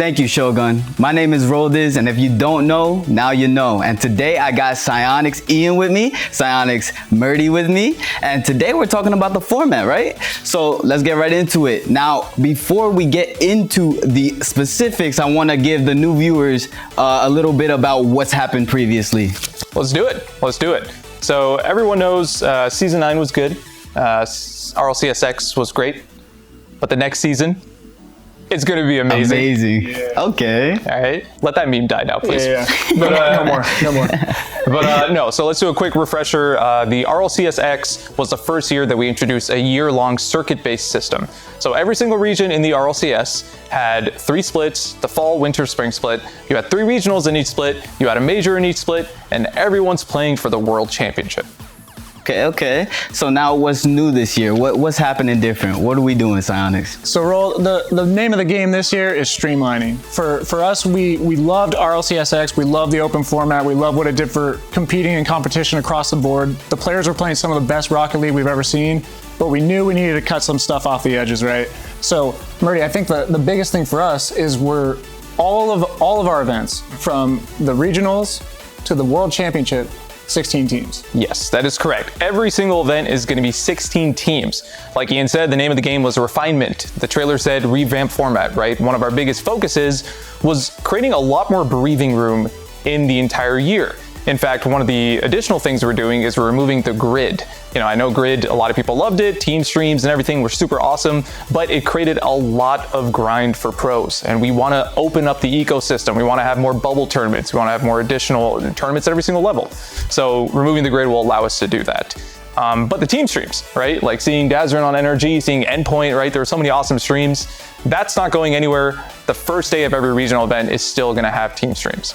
Thank you, Shogun. My name is Roll Dizz, and if you don't know, now you know. And today I got Psionics Ian with me, Psionics Murdy with me, and today we're talking about the format, right? So let's get right into it. Now, before we get into the specifics, I want to give the new viewers a little bit about what's happened previously. Let's do it. So everyone knows Season 9 was good, RLCS X was great, but the next season, it's going to be amazing. Yeah. Okay. All right. Let that meme die now, please. Yeah. But no more. But no, so let's do a quick refresher. The RLCS X was the first year that we introduced a year-long circuit-based system. So every single region in the RLCS had 3 splits, the fall, winter, spring split. You had 3 regionals in each split, you had a major in each split, and everyone's playing for the World Championship. Okay. So now what's new this year? What's happening different? What are we doing, Psionics? So Roll, the name of the game this year is streamlining. For us, we loved RLCS X, we love the open format, we love what it did for competing and competition across the board. The players were playing some of the best Rocket League we've ever seen, but we knew we needed to cut some stuff off the edges, right? So Murdy, I think the biggest thing for us is all of our events, from the regionals to the World Championship, 16 teams. Yes, that is correct. Every single event is going to be 16 teams. Like Ian said, the name of the game was Refinement. The trailer said Revamp format, right? One of our biggest focuses was creating a lot more breathing room in the entire year. In fact, one of the additional things we're doing is we're removing the grid. You know, I know grid, a lot of people loved it, team streams and everything were super awesome, but it created a lot of grind for pros. And we want to open up the ecosystem. We want to have more bubble tournaments. We want to have more additional tournaments at every single level. So removing the grid will allow us to do that. But the team streams, right? Like seeing Dazrin on NRG, seeing Endpoint, right? There are so many awesome streams. That's not going anywhere. The first day of every regional event is still going to have team streams.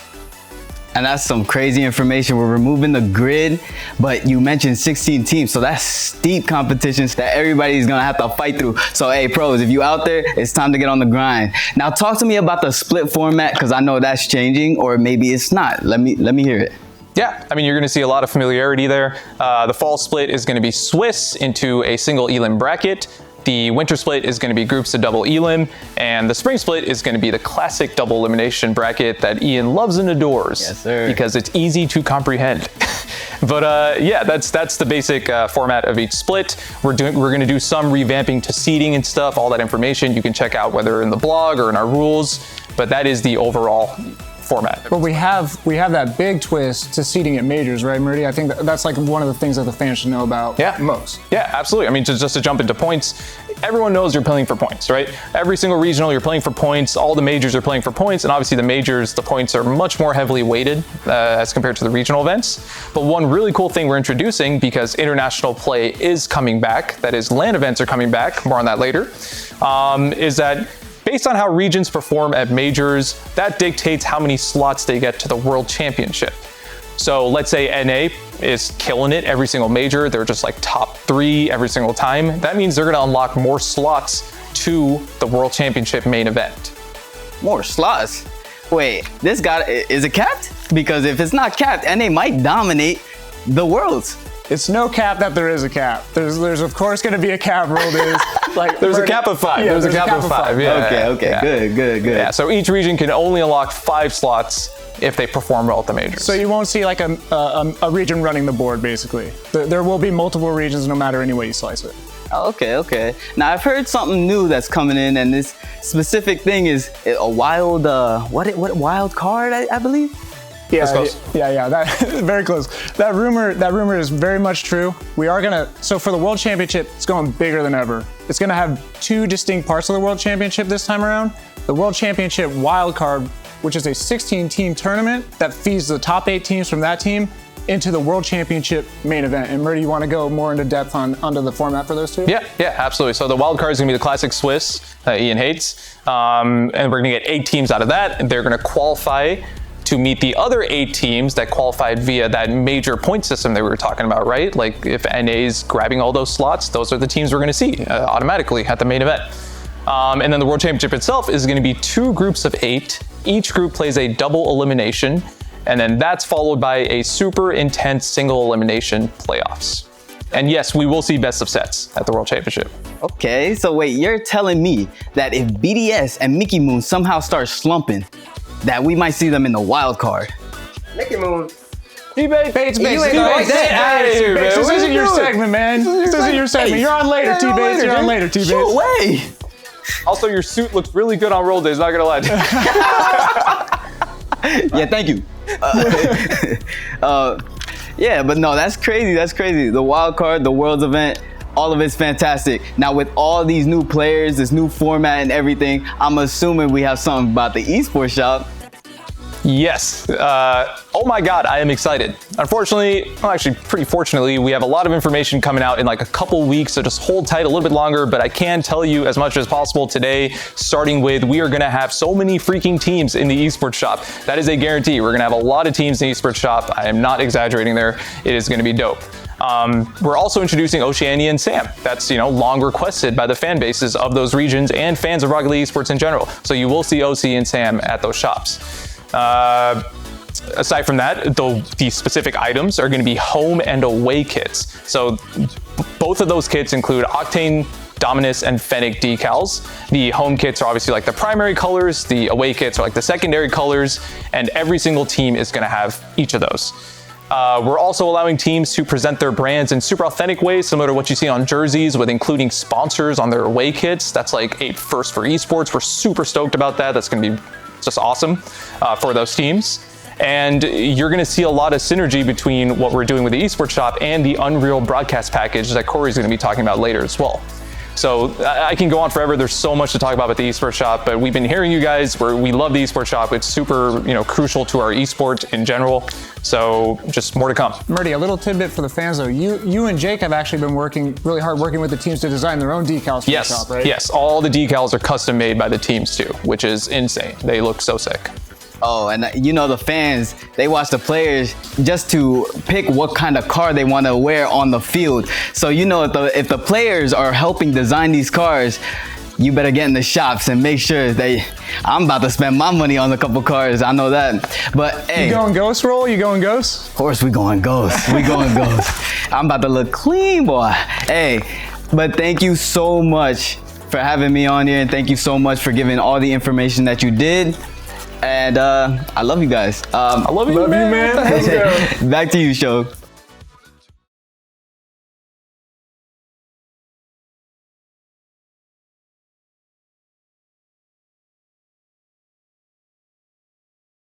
And that's some crazy information. We're removing the grid, but you mentioned 16 teams, so that's steep competitions that everybody's gonna have to fight through. So hey, pros, if you out there, it's time to get on the grind. Now talk to me about the split format, because I know that's changing, or maybe it's not. Let me hear it. Yeah, I mean, you're going to see a lot of familiarity there. The fall split is going to be Swiss into a single elim bracket. The winter split is going to be groups of double elim, and the spring split is going to be the classic double elimination bracket that Ian loves and adores. Yes, sir. Because it's easy to comprehend. But yeah, that's the basic format of each split. We're going to do some revamping to seeding and stuff. All that information you can check out whether in the blog or in our rules. But that is the overall format. But we have that big twist to seeding at majors, right, Murdy? I think that's like one of the things that the fans should know about most. Yeah, absolutely. I mean, just to jump into points, everyone knows you're playing for points, right? Every single regional, you're playing for points. All the majors are playing for points. And obviously the majors, the points are much more heavily weighted as compared to the regional events. But one really cool thing we're introducing, because international play is coming back, that is LAN events are coming back, more on that later, is that based on how regions perform at majors, that dictates how many slots they get to the World Championship. So let's say NA is killing it every single major. They're just like top 3 every single time. That means they're going to unlock more slots to the World Championship main event. More slots? Wait, is it capped? Because if it's not capped, NA might dominate the Worlds. It's no cap that there is a cap. There's of course going to be a cap. Roll Dizz. Like there's a cap of 5. Yeah, there's a cap of 5. Yeah. Okay. Yeah. Good. Yeah. So each region can only unlock 5 slots if they perform well at the majors. So you won't see like a region running the board, basically. There will be multiple regions no matter any way you slice it. Okay. Now I've heard something new that's coming in, and this specific thing is a wild, wild card, I believe? Yeah, close. Yeah, that very close. That rumor is very much true. We are so for the World Championship, it's going bigger than ever. It's gonna have 2 distinct parts of the World Championship this time around. The World Championship wild card, which is a 16-team tournament that feeds the top 8 teams from that team into the World Championship main event. And Murdy, you want to go more into depth onto the format for those 2? Yeah, absolutely. So the wild card is going to be the classic Swiss that Ian hates, and we're going to get 8 teams out of that, and they're going to qualify to meet the other 8 teams that qualified via that major point system that we were talking about, right? Like if NA's grabbing all those slots, those are the teams we're going to see automatically at the main event. And then the World Championship itself is going to be 2 groups of 8. Each group plays a double elimination, and then that's followed by a super intense single elimination playoffs. And yes, we will see best of sets at the World Championship. Okay, so wait, you're telling me that if BDS and Mickey Moon somehow start slumping, that we might see them in the wild card? Mickey Moon. T-Bates, Bates, You ain't gonna like get that. out of here, man. This What are isn't you your doing? segment, man. This isn't your segment. You're on later, T-Bates. You're on later, T-Bates. Shoot, way. Also, your suit looks really good on Roll Dizz, not gonna lie to you. Yeah, thank you. Yeah, but no, that's crazy. That's crazy. The wild card, the Worlds event, all of it's fantastic. Now with all these new players, this new format and everything, I'm assuming we have something about the Esports Shop. Yes. Oh my God, I am excited. Unfortunately, well, actually pretty fortunately, we have a lot of information coming out in like a couple weeks, so just hold tight a little bit longer, but I can tell you as much as possible today, starting with we are gonna have so many freaking teams in the Esports Shop. That is a guarantee. We're gonna have a lot of teams in the Esports Shop. I am not exaggerating there. It is gonna be dope. We're also introducing Oceania and SAM. That's, long requested by the fan bases of those regions and fans of Rocket League Esports in general. So you will see OC and SAM at those shops. Aside from that, the specific items are going to be home and away kits. So both of those kits include Octane, Dominus, and Fennec decals. The home kits are obviously like the primary colors, the away kits are like the secondary colors, and every single team is going to have each of those. We're also allowing teams to present their brands in super authentic ways, similar to what you see on jerseys, with including sponsors on their away kits. That's like a first for esports. We're super stoked about that. That's going to be just awesome for those teams. And you're going to see a lot of synergy between what we're doing with the Esports Shop and the Unreal broadcast package that Corey's going to be talking about later as well. So I can go on forever. There's so much to talk about with the Esports Shop, but we've been hearing you guys we love the Esports Shop. It's super, crucial to our esports in general. So just more to come. Murdy, a little tidbit for the fans though. You and Jake have actually been working really hard with the teams to design their own decals for the shop, right? Yes, all the decals are custom made by the teams too, which is insane. They look so sick. Oh, and the fans, they watch the players just to pick what kind of car they want to wear on the field. So if the players are helping design these cars, you better get in the shops and make sure I'm about to spend my money on a couple cars. I know that. But hey, You going ghost roll? You going ghost? of course we going ghost. We going ghost. I'm about to look clean, boy. Hey, but thank you so much for having me on here, and thank you so much for giving all the information that you did. And I love you guys. I love you, man. Back to you, Show.